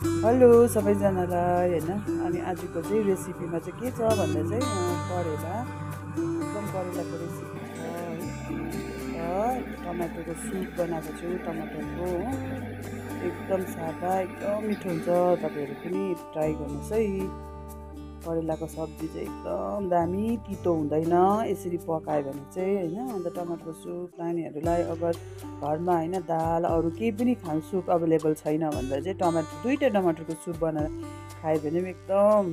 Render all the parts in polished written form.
Hello सबैजनालाई होइन। अनि आजको चाहिँ रेसिपीमा चाहिँ के छ भन्दा चाहिँ करेला एकदम करेलाको रेसिपी छ है। र टमाटरको सुप बनाएको छु टमाटरको हो। एकदम सादा एकदम मिठो हुन्छ, तपाईँहरू पनि ट्राई गर्नुहोस् है। करेलाको सब्जी चाहिँ एकदम दामी, तितो हुँदैन यसरी पकायो भने चाहिँ होइन। अन्त टमाटरको सुप नानीहरूलाई अगर घरमा होइन दाल अरू केही पनि खानु सुप अभाइलेबल छैन भन्दा चाहिँ दुईवटा टमाटरको सुप बनाएर खायो भने पनि एकदम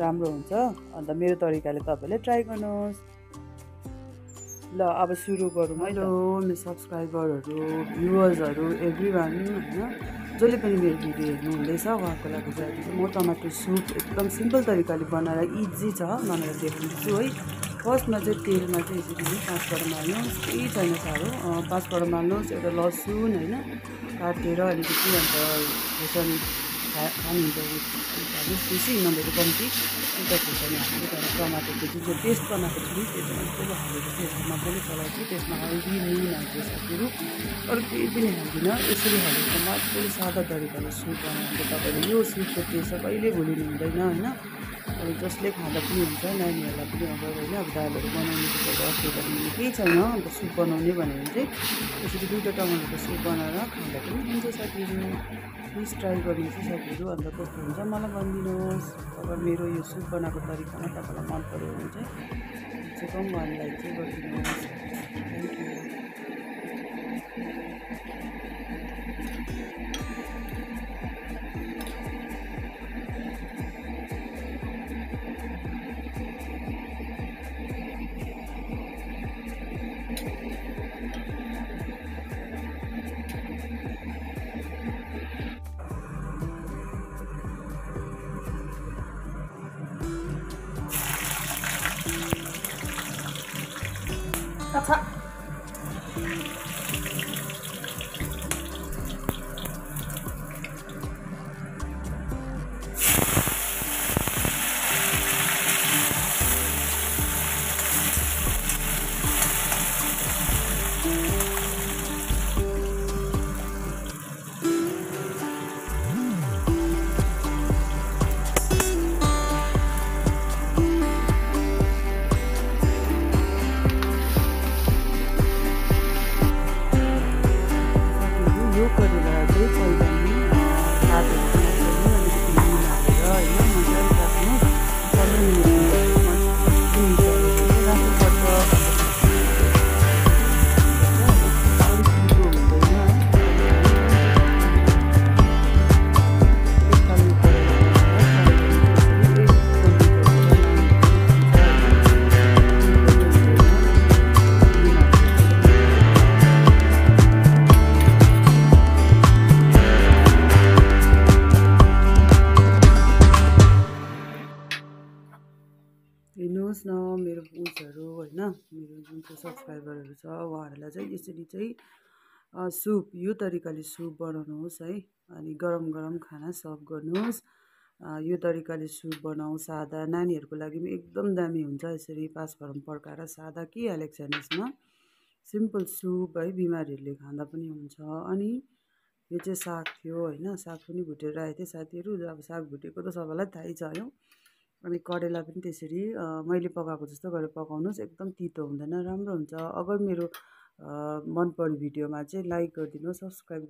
राम्रो हुन्छ। अन्त मेरो तरिकाले तपाईँले ट्राई गर्नुहोस्। ल अब सुरु गरौँ। हेलो मेरो सब्सक्राइबरहरू, भ्युवर्सहरू, एभ्री वान होइन, जसले पनि मेरो भिडियो हेर्नु हुँदैछ उहाँको लागि चाहिँ म टमाटर सुप एकदम सिम्पल तरिकाले बनाएर इजी छ बनाएर देखाउँछु है। फर्स्टमा चाहिँ तेलमा चाहिँ यसरी 5 गरम हाल्नुहोस्, केही छैन साह्रो। 5 गरम हाल्नुहोस्, एउटा लसुन होइन काटेर अलिकति, अन्त खोर्सानी खानुहुन्छ हाल्नुहोस् बेसी, नभए कम्ती। अन्त खोर्सानी हाल्नु, त्यहाँदेखि टमाटरको जुन चाहिँ पेस्ट बनाएको छु नि त्यो चाहिँ मजाले हालेर त्यसमा मजाले चलाउँछु। त्यसमा हल्दी नुन हाल्छु साथीहरू, अरू केही पनि हाल्दिनँ। यसरी हालेर मजाले सादा तरिकाले सुप बनाउँदा तपाईँले यो सुपको टेस्ट कहिले भुलिनु हुँदैन होइन। अब जसले खाँदा पनि हुन्छ, नानीहरूलाई पनि अगर होइन अब दालहरू बनाउनु अप्ठ्यारो भने केही छैन, अन्त सुप बनाउने भन्यो भने चाहिँ यसरी दुईवटा टमाटरको सुप बनाएर खाँदा पनि हुन्छ साथीहरू। प्लिज ट्राई गर्नुहोस् है साथीहरू। अन्त कस्तो हुन्छ मलाई भनिदिनुहोस्। अगर मेरो यो सुप बनाएको तरिकामा तपाईँलाई मन पऱ्यो भने चाहिँ कम वानलाई चाहिँ गरिदिनुहोस्। Thank you. अच्छा यो करेला चाहिँ पहिला नि काटेर अलिकति नुन हालेर होइन मजाले राख्नुहोस्। 15 मिनट राख्नुपर्छ। हेर्नुहोस् न मेरो उयोहरू होइन, मेरो जुन चाहिँ सब्सक्राइबरहरू छ उहाँहरूलाई चाहिँ यसरी चाहिँ सुप यो तरिकाले सुप बनाउनुहोस् है। अनि गरम गरम खाना सर्भ गर्नुहोस्। यो तरिकाले सुप बनाऊ सादा, नानीहरूको लागि पनि एकदम दामी हुन्छ। यसरी 5 गरम पड्काएर सादा के हालेको छैन यसमा, सिम्पल सुप है, बिमारीहरूले खाँदा पनि हुन्छ। अनि यो चाहिँ साग थियो होइन, साग पनि भुटेर राखेको थिएँ साथीहरू। अब साग भुटेको त सबैलाई थाहै छ यो। अनि करेला पनि त्यसरी मैले पकाएको जस्तो गरेर पकाउनुहोस्, एकदम तितो हुँदैन, राम्रो हुन्छ। अगर मेरो मन पऱ्यो भिडियोमा चाहिँ लाइक गरिदिनुहोस्, सब्सक्राइब